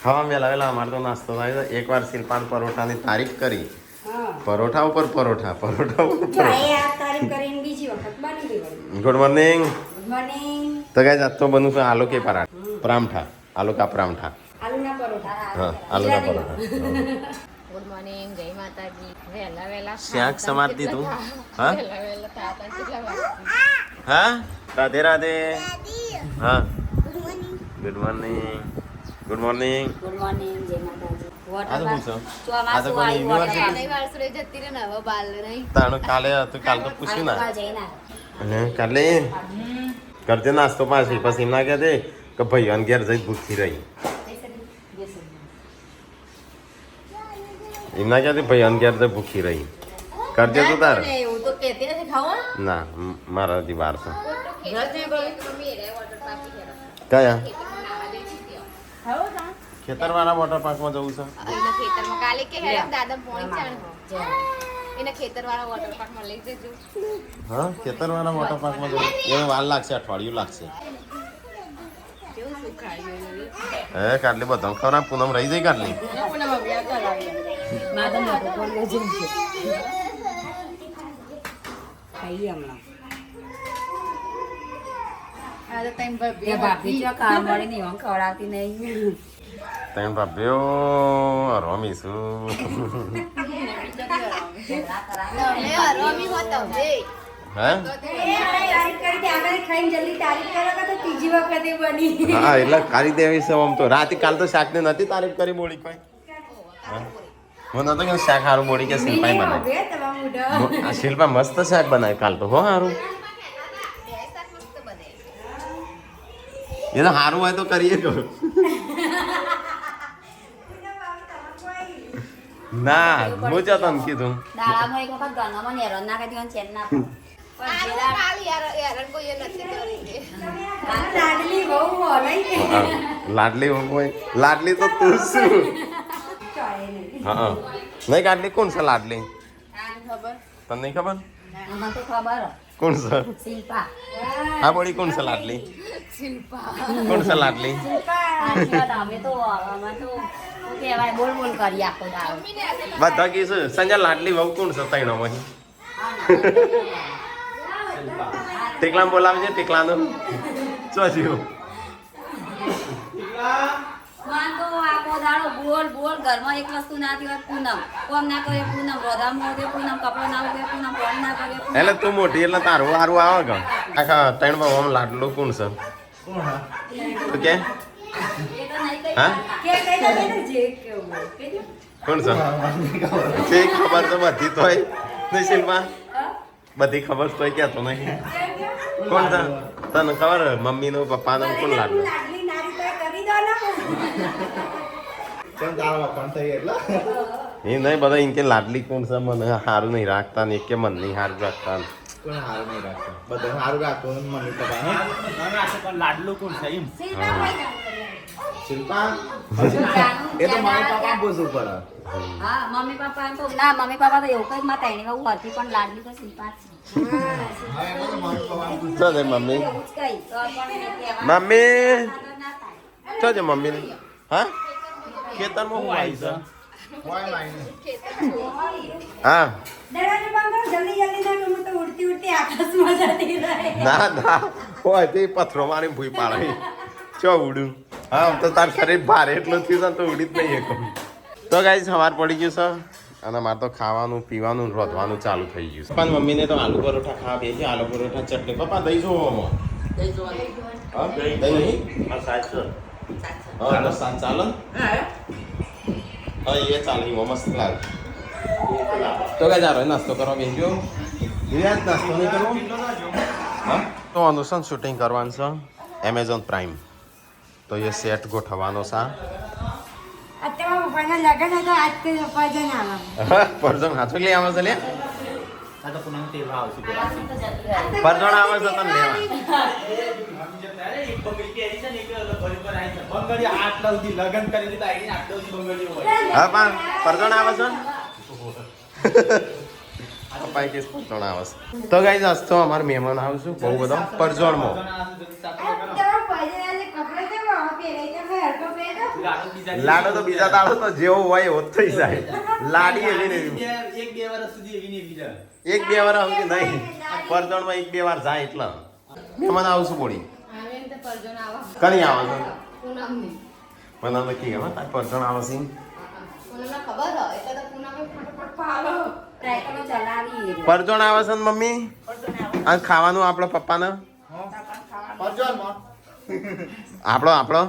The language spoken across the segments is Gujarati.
ખાવા વેલા અમારે તો નાસ્તો થાય છે. એકવાર શિલ્પાન પરોઠાની તારીફ કરી. હા પરોઠા ઉપર પરોઠા પરોઠા ઉપર જો પરોઠા. એ આ તારીફ કરીને બીજી વખત બની ગઈ વળી. Good morning. Good morning. તો ગાઈસ આજ તો બનવું છે આલુ કે પરાઠા આલુ કા પરાઠા. આલુના પરોઠા. હા આલુ ના પરોઠા. ગુડ મોર્નિંગ, જય માતાજી. વહેલા શાક સમાર દીધું. હા વહેલા તાતા કેટલા વાગે? હા રાધે રાધે. હા good morning. Good morning. Good morning જય માતાજી. આ તો શું છે? ચોમાસું કોઈ આવ્યું યુનિવર્સિટી? વોટર નહીં વાળસુરે જતી રહે ને હવે બાલ નહીં. તાણું કાલે હતું કાલ તો પૂછ્યું ના. પાર્ક જઈને અને કાલે કરજે નાસ્તો પાછી પછી એમ ના કહે દે કે ભાઈ અન ઘેર જઈ ભૂખી રહી. એમ ના કહે ભાઈ અન ઘેર જઈ ભૂખી રહી. કરજે તું તાર. એવું તો કહેતી નથી ખાવા. ના મારા હજી વાર છે. મમ્મી રે વોટર પાર્ક ખેરો. કયા ખેતરમાં નાવા જઈ છીએ. ખાવો કા? ખેતરવાળા વોટર પાર્કમાં જવું છે. એના ખેતરમાં કાલે કે હેડે દાદા પોણી ચાણ. એના ખેતરવાળા વોટર પાર્કમાં લઈ જજો. હા ખેતરવાળા વોટર પાર્કમાં જવું એને વાર લાગશે અઠવાડિયું લાગશે. કેવું શું ખાઈ હે કાટલી બધા ખરા પૂનમ રહી જાય કાટલી. માધવ મોટો બોલ્યો જેમ છે ખાઈએ હમણાં આ તો ટાઈમ પર એ ભાભી જો ખાવા મળે નહીં હું ખવડાવતી નહીં તમે ભાભ્યો રમીશું. રમી હોત હવે. હે હા એટલે ખાલી દેવી છે આમ તો રાતે કાલ તો શાક ને નથી તારીફ કરી બોલી કોઈ. મને તો કે શાક સારું બોલી કે શિલ્પાઈ બનાવી. શિલ્પા મસ્ત શાક બનાવે કાલ તો હો સારું. એ તો સારું હોય તો કરીએ કરું. ના હું જો તને કીધું દાડામાં એક વખત ગંગામાં નેરો નાખી દીધો ચેન ના લાડલી બહુ લાડલી હોય લાડલી તો તું શું. હા નહીં કાટલી કોણ છે લાડલી તને નહીં ખબર મને તો ખબર કોણ છે શિલ્પા હા બોલી કોણ છે લાડલી કોણ છે લાડલી. અમે તો શું કહેવાય બોલ બોલ કરી આખો દાડો બધા કીધું સંજય લાડલી બહુ કોણ છે તૈણો માં ટીકલા બોલાવજે ટીકલાનું ચોચ્યું. માં તો આખો દાડો બોલ બોલ ઘરમાં એક વસ્તુ ના હોય પૂનમ કોમ ના કરે પૂનમ રોધા મોઢે પૂનમ કપડો ના ઉગે પૂનમ કોમ ના કરે એટલે તું મોટી એટલે તારું સારું આવે કે આખા ત્રણ માં આમ લાડલું કોણ છે તો કે હા કોણ છે જે ખબર તો બધી તોય નહીં શિલ્પા બધી ખબર તોય ક્યાં તો નહીં કોણ છે તને ખબર મમ્મી નું પપ્પા નું કોણ લાડલું. એ નહીં બધા એમ કે લાડલી કોણ છે મને સારું નહીં રાખતા ને કે મન નહીં સારું રાખતા. કોઈ હારું નહીં રાખતા બધા હારું રાખતો મમ્મી પપ્પા લાડલું કોણ છે એમ શિલ્પા એ તો મારા પપ્પા પૂછવું પડે. હા મમ્મી પપ્પા તો ના મમ્મી પપ્પા તો એવું કઈ માં તેણી બહુ હતી પણ લાડલી તો શિલ્પા જ હા એમાં તો મારા પપ્પા ચો છે મમ્મી એવું જ કઈ તો પણ કહેવાય મમ્મી ચો છે મમ્મી ને હા ખેતરમાં હું આવી છે કોઈ લાઈને હા દરવાજો બંધ કરો જલ્દી જલ્દી ના હું તો ઉડતી ઉડતી આકાશમાં જતી રહે ના ના હોય તે પથરો મારી ભૂઈ પાડે ચો ઉડું હા તો તાર શરીર ભારે એટલું થયું છે તો ઉડી જ નહીં એકમ. તો ગાઈસ સવાર પડી ગયું છે અને મારે તો ખાવાનું પીવાનું રોધવાનું ચાલુ થઈ ગયું છે. પણ મમ્મીને તો આલુ પરોઠા ખાવા બેસી આલુ પરોઠા ચટણી પપ્પા દહીં જોવો આમાં હા દહીં નહીં હા સાચું હા તો સાંજ ચાલો હા એ ચાલે એમાં મસ્ત લાગે. તો ગાઈસ આ નાસ્તો કરવા બેસજો રિયાજ નાસ્તો નહીં કરવો હા તો અનુસન શૂટિંગ કરવાનું છે એમેઝોન પ્રાઇમ તો એ સેટ ગોઠવવાનો છે. અત્યારે પપ્પાના લગન હતા આજ તે પપ્પા જઈને આવવાનું પરજણ હાથો લઈ આવે છે લે આ તો પૂનમ તહેવાર આવશે પરજણ આવે છે તને લેવા બંગડી આટલા સુધી લગન કરી દીધા આટલા સુધી બંગડીઓ હોય હા પણ પરજણ આવે છે પપ્પા કે પરજણ આવે છે. તો ગાઈસ આજ તો અમાર મહેમાન આવશું બહુ બધા પરજણમાં લાડો તો બીજા દાડો તો જેવો હોય એવો જ થઈ જાય. લાડી એવી ને એવી. એક બે વર્ષ સુધી એવી ને એવી રહે. એક બે વાર આવતી નહીં. પરજણમાં એક બે વાર જાય એટલે. મહેમાન આવશું બોડી. આવે એમ તો પરજણ આવા. કની આવે છે? પૂનમની. મને નક્કી ખબર તાર પરજણ આવે છે. પૂનમને ખબર હોય એટલે તો પૂનમે ફટાફટ પાડો. ટ્રેક્ટરો ચલાવી પરજણ આવે છે ને મમ્મી? અને ખાવાનું આપણો પપ્પાને? આપણો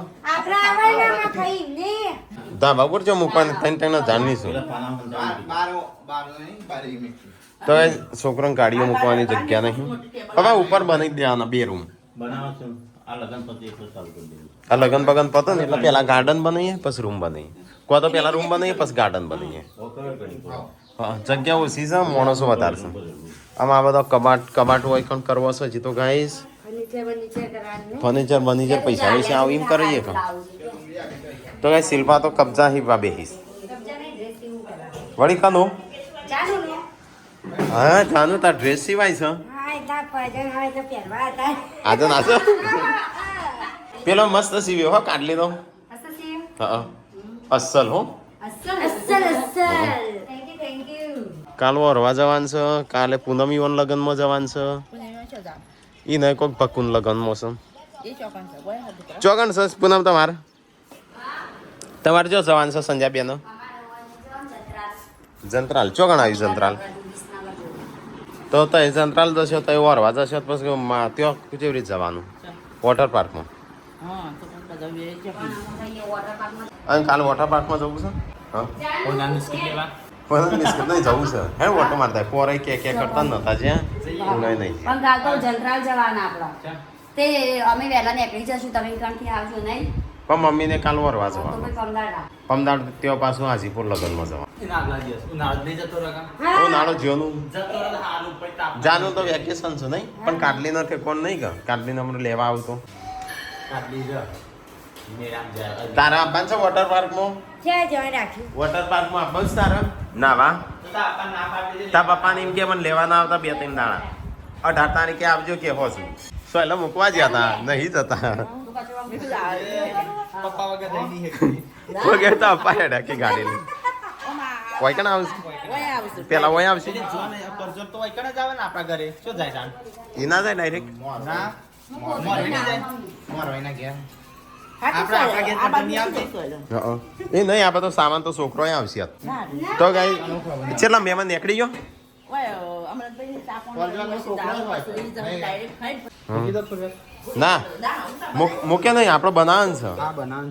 ધાબા પર જો મૂકવાનું ત્રણ જાણવીશું. તો એ છોકરાને ગાડીઓ મૂકવાની જગ્યા નહીં. હવે ઉપર બનાવી દેવાના 2 રૂમ. આ લગન બગન પતો ને એટલે પેલા ગાર્ડન બનાવીએ પછી રૂમ બનાવીએ. કો તો પેલા રૂમ બનાવીએ પછી ગાર્ડન બનાવીએ. હા, જગ્યા ઓછી છે, માણસો વધારે છે. આમાં આ બધો કબાટ હોય કોણ કરવો છે હજી તો ગાઈસ. ફર્નિચર પૈસા વિશે આવું એમ કરીએ કે તો ગાઈસ શિલ્પા તો કબજા હિબા બેહીશ વળી કાનો. હા કાનો તાર ડ્રેસ સિવાય છે આજે નાચો. પેલો મસ્ત સીવ્યો હો કાઢલી તો. હા અસલ હો. કાલ વરવા જવાનું છે, કાલે પૂનમી વન લગ્નમાં જવાનું છે. ઈ નહીં કોઈક પક્કુન લગ્નમાં છે. ચોગન છે પૂનમ તમારે જો જવાનું છે સંજ્યા બેનો જંત્રાલ. ચોગણ આવ્યું જંત્રાલ તો તય જંત્રાલ જશો તો વરવા જશો પછી ત્યાં કેવી રીતે જવાનું? વોટર પાર્કમાં. અને કાલે વોટર પાર્કમાં જવું છે? હા બિસ્કિટ નહીં જવું છે હે વોટર મારતા પોરે કે કરતા નતા જ્યાં નહીં. પણ કાલ તો જંત્રાલ જવાના આપડા તે અમે વહેલા નીકળી જશું તમે કાંથી આવજો નહીં પણ મમ્મીને કાલ વરવા તો જવાનું. ભાઈ કમદાડા પમદાડ ત્યાં પાછું હાજીપુર લગ્નમાં જવાનું. આગલા દિવસ ઉનાળો નહીં જતો રકા. નાળો જ્યોનું જતો રહે હારું પછી તાપ. જાનું તો વેકેશન છે નહીં પણ કાટલી નથી કોણ નહીં ગયો કાટલીને હમણાં લેવા આવતો. કાટલી જ મેરામ જાય. તારા આપવાનું છે વોટર પાર્કમાં? વોટર પાર્કમાં આપવાનું છે તારા? ના વા તો તાપા ના પાડી દે. તા પપ્પાને એમ કે મને લેવા ના આવતા 2-3 દાડા. 18 તારીખે આવજો કે હો છું સો એટલે મૂકવા જ હતા નહીં જતા. પપ્પા વગર રહી નહીં શકતી. વગેરે તો અપ્પા હેડા કે ગાડી લઈ કોઈ કણ આવશે પેલા હોય આવશે જો ને પરજોર તો હોય કણે જ આવે ને આપણા ઘરે શું જાય જાન. એ ના જાય ડાયરેક્ટ. ના મોરવી નહીં જાય. મોરવાઈના ઘેર આપણા ઘેર પરજોર નહીં આવતી. એ નહીં આપણે તો સામાન તો છોકરો આવશે તો ગાઈ કેટલા મહેમાન નીકળી ગયો? ના મૂક્યા નહીં આપણે બનાવવાનું છે. હા બનાવ.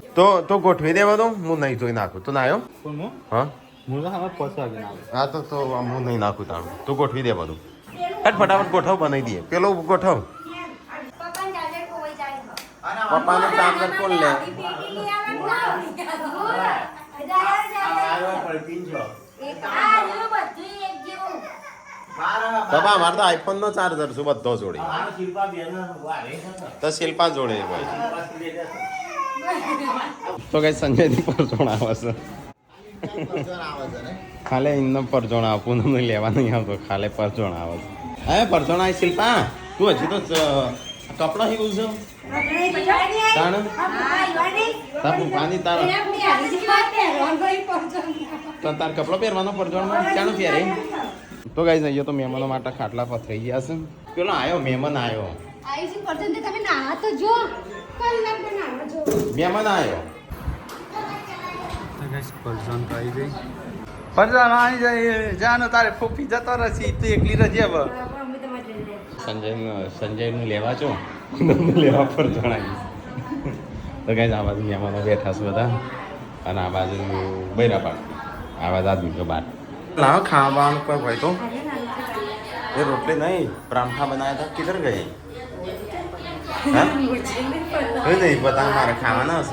તો ગોઠવી દેવા દો હું નહીં ધોઈ નાખું. તું ના આવ્યો? કોણ મો? હા મુર્ગા હવે પહોંચવા ગયો આવે. હા તો હું નહીં નાખું તાણું. તું ગોઠવી દે બધું. હેટ ફટાફટ ગોઠવ બનાવી દઈએ. પેલો ગોઠવ. પપ્પાને ચાર્જર કોણ લે? બાબા મારે તો આઈફોન નો ચાર્જર છું બધો જોડે. તો શિલ્પા જોડે તો કઈ સંજય થી પરચોણ આવે છે. ખાલે એમને પરચોણ આવે પૂનમ લેવા નહીં આવતો ખાલે પરચોણ આવે છે. હે પરચોણ આવી શિલ્પા તું હજી તો કપડા હિવું છે તાણ તાર પાણી તાર કપડો પહેરવાનો પરચોણમાં ચાણું પહેરે. તો ગાઈસ અહીંયા તો મહેમાનો માટે ખાટલા પથરાઈ ગયા છે. પેલો આવ્યો મહેમાન આવ્યો આયુષી પરજણ તમે નાહા તો જો કલાક નાહા જો મહેમાન આવ્યો. પરજણ આવી જાય જાનો તારે ફૂફી જતો રસી તું એકલી રજે હવે. સંજયનું લેવા છો લેવા પર જણાવીશ. તો ગાઈસ આ બાજુ મહેમાનો બેઠા છે બધા અને આ બાજુ બૈરાપાડ આ બાજુ આદમી તો બાર લાવ ખાવાનું કોઈ હોય તો ये रोटली नहीं पराठा बनाया था किधर गए? नहीं पता हमारा खाना है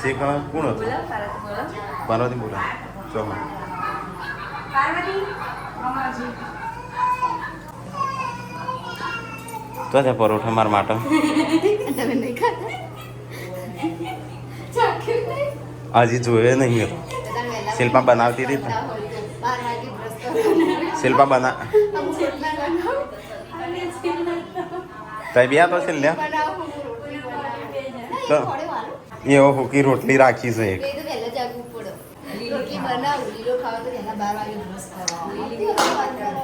सीख कौन होता पार्वती बोला चौहान तो क्या परोठा मार माटा તમે નહીં ખાતા ચાખ્યું નહીં हजी જોયે નહીં શિલ્પા બનાવતી હતી 12 વાગે બ્રશ કરવાનો શિલ્પા બના અમુક રોટલા બનાવો અને તઈ બિયા તો છે લ્યા બનાવો રોટલી બનાવો નહીં તો એવો હુકી રોટલી રાખી છે એક એ તો વહેલા જાગવું પડે રોટલી બનાવું લીલો ખાવા તો વહેલા 12 વાગે બ્રશ કરવાનો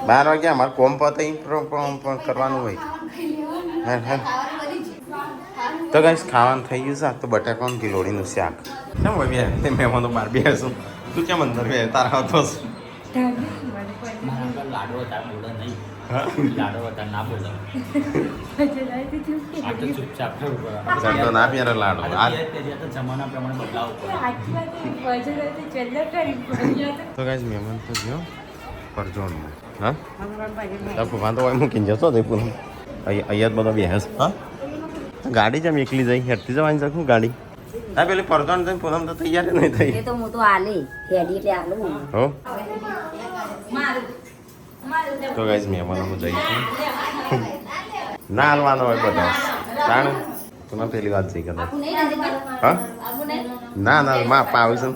12 વાગે અમારે કોમ પતે કરવાનું હોય હા હા ખાવાનું બની જાય તો ગાઈસ ખાવાનું થઈ ગયું શાક તો બટાકાનું ગિલોડીનું શાક કેમ હોય બે તે મહેમાનો બહાર બેસું તું કેમ અંદર બે તારા હતો મારા પર લાડો હતા બોલો નહીં હા લાડો હતા ના બોલો આ તો ચૂપચાપ થવું પડે ચાલ તો ના પ્યારે લાડો આ તો જમાના પ્રમાણે બદલાવવું પડે તો ગાઈસ મહેમાન તો ગયો પરજોણમાં હા તાર ભગવાન તો હોય મૂકીને જતો હતો પૂનમ અહીંયા જ બધો બેસ હા ગાડી જેમ એકલી જઈ હેઠથી જવાની શકું ગાડી હા પેલી પરજોણ જઈને પૂનમ તો તૈયાર નહીં થઈ એ તો હું તો આલે હેડી એટલે આલું હો મારું તો ગાઈસ મહેમાનો જઈશું ના હાલવાનો હોય બધા તાણ તું ના પેલી વાત જઈ કદાચ આપું નહીં રાંધી પાડો હા આપું નહીં ના ના માં પાવી છે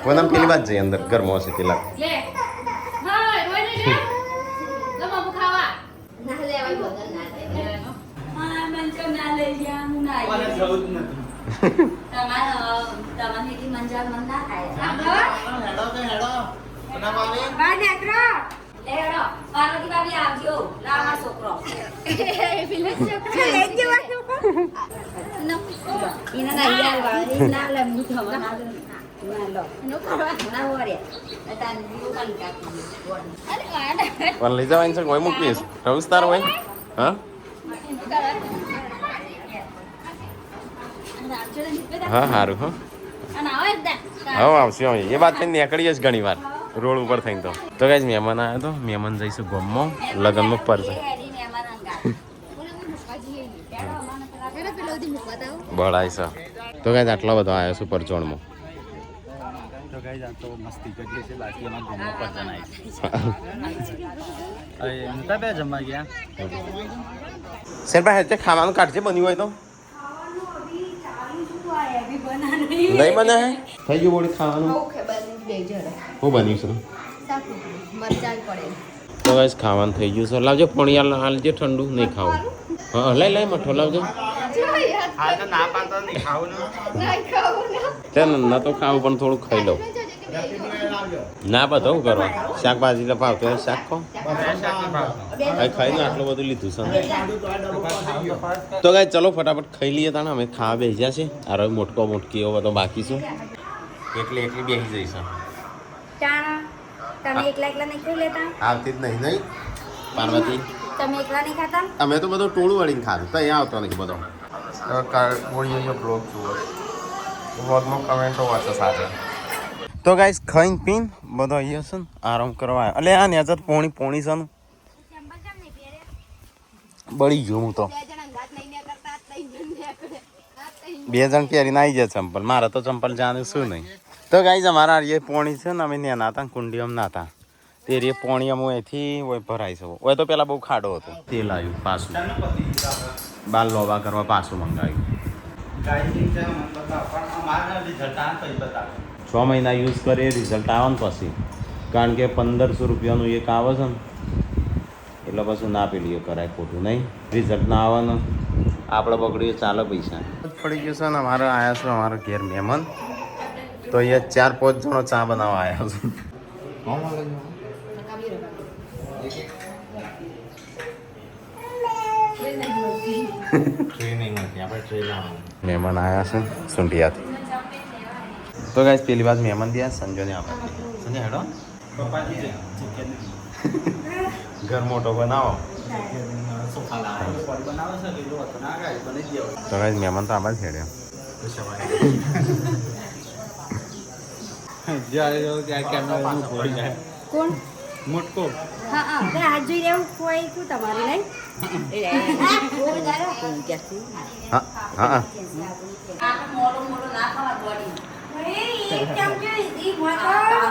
પૂનમ પેલી વાત જઈ અંદર ઘરમાં હશે પેલા ના લેવાય વગર ના થાય હા મંચો ના લઈ ગયા હું ના મને આવી જવું જ નથી તમારે એટલી મંજાર મન ના થાય હેડો તો હેડો બનાવવાની લેડો પાર્વતી ભાભી આવજો લાવ મારો છોકરો ઈને ના યાર વાળી ના લે હું તો ના લો ના હોરે તાન દીવો કાલ કાકી પણ લઈ જવાની છે કોઈ મૂકીશ રવિશ તાર હોય હા હા સારું હો હા આવશે હવે એ વાત થઈને નીકળીએ જ ઘણી વાર રોડ ઉપર થઈને તો ગાઈસ મહેમાન આવ્યો તો મહેમાન જઈશું ગમમાં લગ્નમાં પરસે બળાય છે તો ગાઈસ આટલો બધો આવ્યો છું પરચોણમાં તો ગાઈસ આ તો મસ્તી કરીએ છે બાકી એમાં ગમો પર જણાય અરે નતા બે જમવા ગયા શેરભાઈ હજે ખાવાનું કાઢજે બન્યું હોય તો નહીં બને હે થઈ ગયું બોડી ખાવાનું શું બન્યું છે મરચાં પડે તો ગાઈસ ખાવાનું થઈ ગયું છે લાવજો પાણી હાલજે ઠંડુ નહીં ખાવું હા લઈ મઠો લાવજો હાલ તો ના પાડતો નહીં ખાવું તે ના તો ખાવું પણ થોડું ખાઈ લઉં ના બધો શું કરવા શાકભાજી ભાવતો હોય શાક ખો ખાઈને આટલું બધું લીધું છે તો ગાઈસ ચલો ફટાફટ ખાઈ લઈએ તાણે અમે ખાવા બેસ્યા છે આ રહ્યો મોટકો મોટકી એવો બધો બાકી છું એકલી બેસી જઈશું તમે એકલા એકલા નહીં ખાઈ લેતા આવતી જ નહીં પાર્વતી તમે એકલા નહીં ખાતા અમે તો બધું ટોળું વળીને ખાધું તો અહીંયા આવતો નથી બધો બોલીએ બ્લોગ જુઓ બ્લોગમાં કમેન્ટો વાંચો સાથે તો ગાઈસ ખાઈને પીને બધો અહીંયા છે ને આરામ કરવા આવ્યો એટલે આ નેજર પોણી છે ને બળી ગયો હું તો બે જણ પહેરીને આવી જાય ચંપલ મારે તો ચંપલ જાણે શું નહીં તો ગાઈસ અમારા એ પોણી છે ને અમે નેના હતા કુંડીમાં નાતા તે રે પોણી અમે અહીંથી હોય ભરાઈ શકો હોય તો પેલા બહુ ખાડો હતો તેલ આવ્યું પાછું બાલ લોબા કરવા પાછું મંગાવ્યું 6 મહિના યુઝ કરીએ રિઝલ્ટ આવે ને પછી કારણ કે 1500 રૂપિયાનું એક આવે છે ને એટલે પછી ના પેલી કરાય ખોટું નહીં રિઝલ્ટ ના આવે ને આપણે બગડીએ ચાલે પૈસા પડી ગયું છે ને અમારે આવ્યા છે અમારા ઘેર મહેમાન તો અહીંયા 4-5 જણો ચા બનાવવા આવ્યા છે મહેમાન આવ્યા છે સુંઢિયાથી તો ગાઈસ પેલી વાત મહેમાન દિયા સંજોને આપણે સંજય હેડો ઘર મોટો બનાવો તો ગાઈસ મહેમાન તો આમાં જ હેડ્યો કોણ મોટકો હા હાથ જોઈ રહેવું કોઈ શું તમારે નહીં હા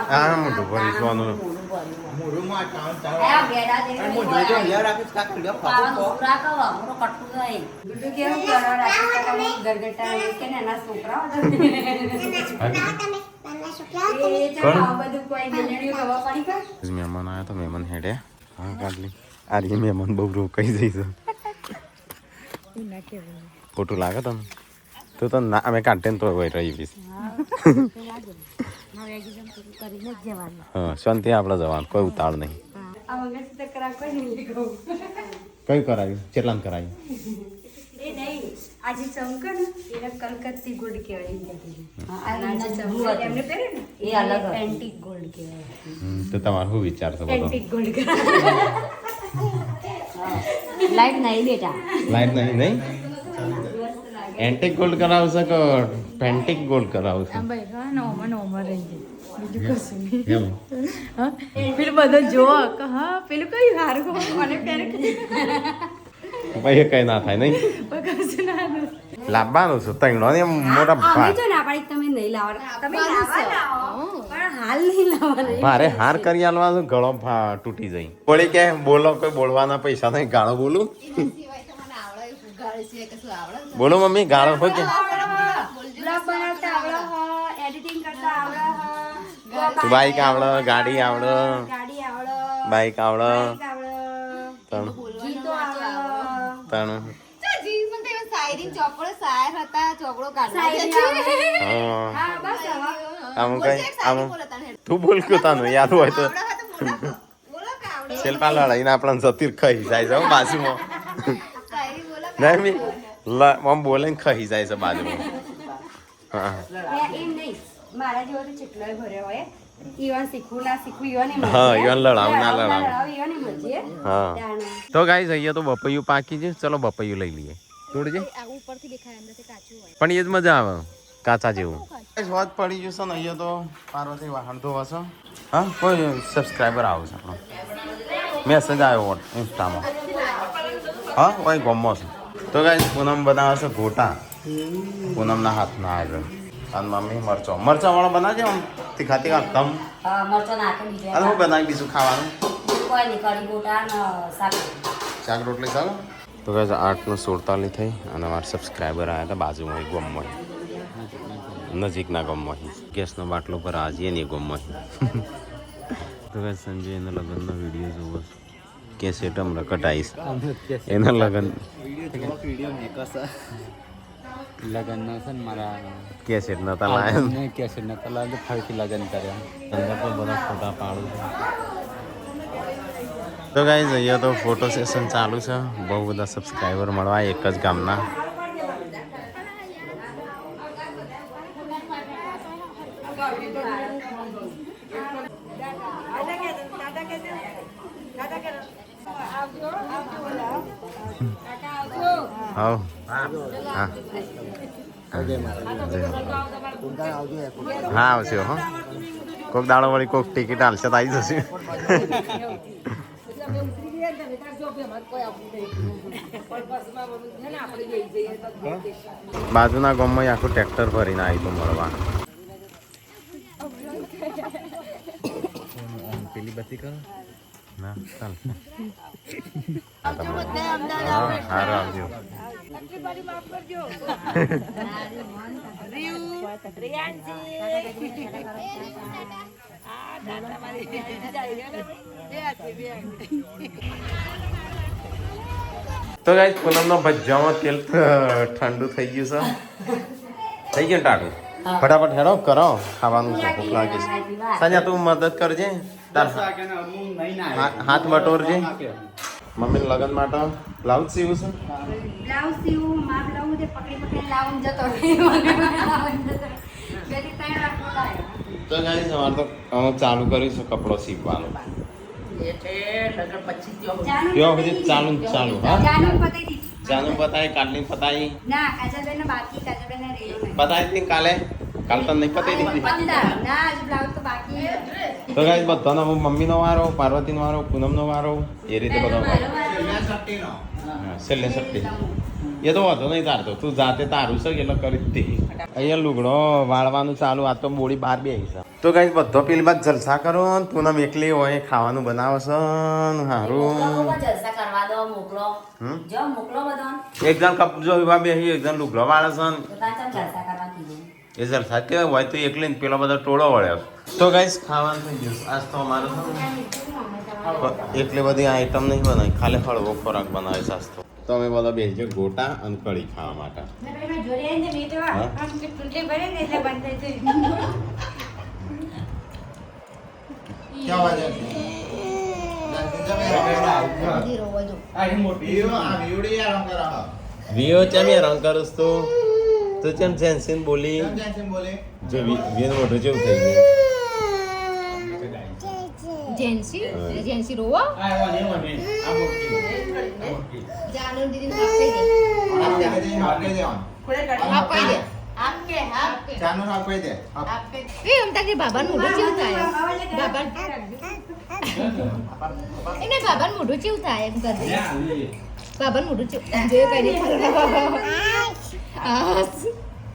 હા મોટું ભરી સોનું મહેમાન આવ્યા તો મહેમાન હેડે હા કાઢલી આ રીતે મહેમાન બહુ રોકાઈ જઈશું ખોટું લાગે તમને તું તો ના અમે કાઢે ને તો હોય રહી બી હા શાંતિ આપણે જવાનું કોઈ ઉતાળ નહીં કયું કરાયું કેટલાને કરાયું આજે ચમકે ને એને કલકત્તી ગોલ્ડ કહેવાય એમને પહેરે ને એ અલગ એન્ટિક ગોલ્ડ કહેવાય તો તમારે શું વિચાર છે બધો એન્ટિક ગોલ્ડ લાઈટ નહીં બેટા લાઈટ નહીં નહીં એન્ટિક ગોલ્ડ કરાવશે કે પેન્ટિક ગોલ્ડ કરાવશે બીજું કશું નહીં એમ પેલું બધો જોવો કે હા પેલું કયું હારું મને પહેરે ભાઈ એ કઈ ના થાય નહીં કશું ના લાવવાનું છે તૈણો ને એમ મોટા અમે જો ના પાડી તમે નહીં લાવવાના તમે લાવવાના પણ હાલ નહીં લાવવાના મારે હાર કરી આલવાનો ગળો તૂટી જાય બોલી કે બોલો કોઈ બોલવાના પૈસા નહીં ગાળો બોલું સિવાય તમને આવડે ગાળ સિવાય કશું આવડે બોલો મમ્મી ગાળો હોય કે બ્લોગ બનાવતા આવડે હ એડિટિંગ કરતા આવડે હ બાઈક આવડે ગાડી આવડે ગાડી આવડે બાઈક આવડે આવડે ત્રણ ગીતો આવડે ત્રણ જીવ મને તો શાયરી ચોપડો શાયર હતા ચોપડો શાયરી કાઢવા આવડે. હા હા બસ હવે આમ કઈ આમ તું બોલ કે તાનું યાદ હોય તો શિલ્પા લડાઈને આપણને જતીર ખાઈ જાય છે હો બાજુમાં નહીં મી આમ બોલે ને ખાઈ જાય છે બાજુમાં હા એમ નહીં મારા જેવો તો ચેટલોય ભર્યો હોય ઈવન શીખવું ના શીખવું ઈવન હા ઈવન લડાવ ના લડાવ ઈવન મરજી હા જાણે તો ગાઈસ અહીંયા તો બપૈયું પાકી છે ચલો બપૈયું લઈ લઈએ તોડજે ઉપરથી દેખાય અંદરથી કાચું હોય પણ એ જ મજા આવે કાચા જેવું વાત પડી જશે ને અહીંયા તો પાર્વતી વાહન ધોવાશે હા કોઈ સબસ્ક્રાઈબર આવશે આપણો મેસેજ આવ્યો ઇન્સ્ટામાં હા કોઈ ગમો છે તો ગાઈસ પૂનમ બનાવે છે ગોટા પૂનમના હાથના આવે અને મમ્મી મરચો મરચાવાળો બનાવજે આમ તીખા તીખા કમ મરચો નાખે બીજો અને હું બનાવી બીજું ખાવાનું કોઈ નહીં કઢી ગોટા ને શાક શાક રોટલી ચાલો તો ગાઈસ 8:47 થઈ અને મારા સબસ્ક્રાઈબર આવ્યા હતા બાજુમાં એક ગમમાં નજીકના ગમમાં ગેસનો બાટલો પર આજે ને ગમમાં તો ગાઈસ સંજય એના લગ્નનો વિડીયો જોવો કેસેટ હમણાં કટાઈશ એના લગ્ન લગન છે ને મારા કેસેટ નતા લાયા કેસેટ નતા લાવે ફરીથી લગન કર્યા અંદર તો બધા ફોટા પાડું છું તો ગાઈસ અહીંયા તો ફોટો સેશન ચાલુ છે બહુ બધા સબસ્ક્રાઈબર મળવા એક જ ગામના હા હા હા આવશે હો કોક દાડો વળી કોક ટિકિટ હાલશે તો આવી જશે બાજુના ગામમાં આખું ટ્રેક્ટર ભરીને આવી તો મળવા પેલી બત્તી કરો ના ચાલશે હારું આવજો તો ગાઈસ પૂનમનો ભજીયામાં તેલ ઠંડુ થઈ ગયું છે થઈ ગયું ટાટું ફટાફટ હેડો કરો ખાવાનું છે ભૂખ લાગે છે સાંજા તું મદદ કરજે તાર હાથ બટોરજે મમ્મી લગન માટે બ્લાઉઝ સીવું છે બ્લાઉઝ સીવું માપ લાવું તે પકડી પકડી લાવું જતો બે થી ત્રણ વાર બોલાય તો ગાઈસ અમારે તો હું ચાલુ કર્યું છે કપડો સીવવાનું ત્યાં સુધી ચાલુ ને ચાલુ હા જાનું પતાઈ દીધી જાનું પતાય કાટલી પતાઈ ના કાજલબેન બાકી કાજલબેન ને રેલો પતાઈ હતી કાલે કાલ તો નહીં પતાઈ દીધી ના હજુ બ્લાઉઝ તો બાકી તો ગાઈસ બધાનો મમ્મીનો વારો પાર્વતીનો વારો પૂનમનો વારો એ રીતે બધો છેલ્લે સટ્ટી એ તો વાંધો નહીં તારતો તું જાતે તારું છે એટલે કરી જ દે અહીંયા લુગડો વાળવાનું ચાલુ આ તો બોડી બહાર બે છે તો ગાઈસ બધો પેલી બાદ જલસા કરો ને પૂનમ એકલી હોય ખાવાનું બનાવે છે ને હારું જલસા કરવા દો મોકલો જો મોકલો બધા એક જણ કપજો વિવાહ બેહી એક જણ લુગડો વાળે છે તો તાર ચમ જલસા કરવા કીધું એ જલસા કેવાય હોય તો એકલી ને પેલો બધો ટોળો વળ્યો તો ગાઈસ ખાવાનું થઈ ગયું આજ તો અમારે એટલી બધી આઈટમ નહીં બનાવી ખાલી હળવો ખોરાક બનાવે છે આજ તો અમે બધા બેસીએ ગોટા અને કઢી ખાવા માટે હા? क्या वजह वीडियो आराम कर रहा વિયો ચમ હેરાન કરસ તો તું ચમ જેન્સીન બોલી कैसे बोले જો વિયો મોટો જેવું થઈ ગયું જેન્સી રોવા જાનુ દીદી હાફ કહી દે હાફ કહી દે चानू आप कोई दे એ એમ તાકે બાબાનું મોઢું કેવું થાય એને બાબાનું મોઢું કેવું થાય એમ કર બાબાનું મોઢું કેવું જે કઈ નહીં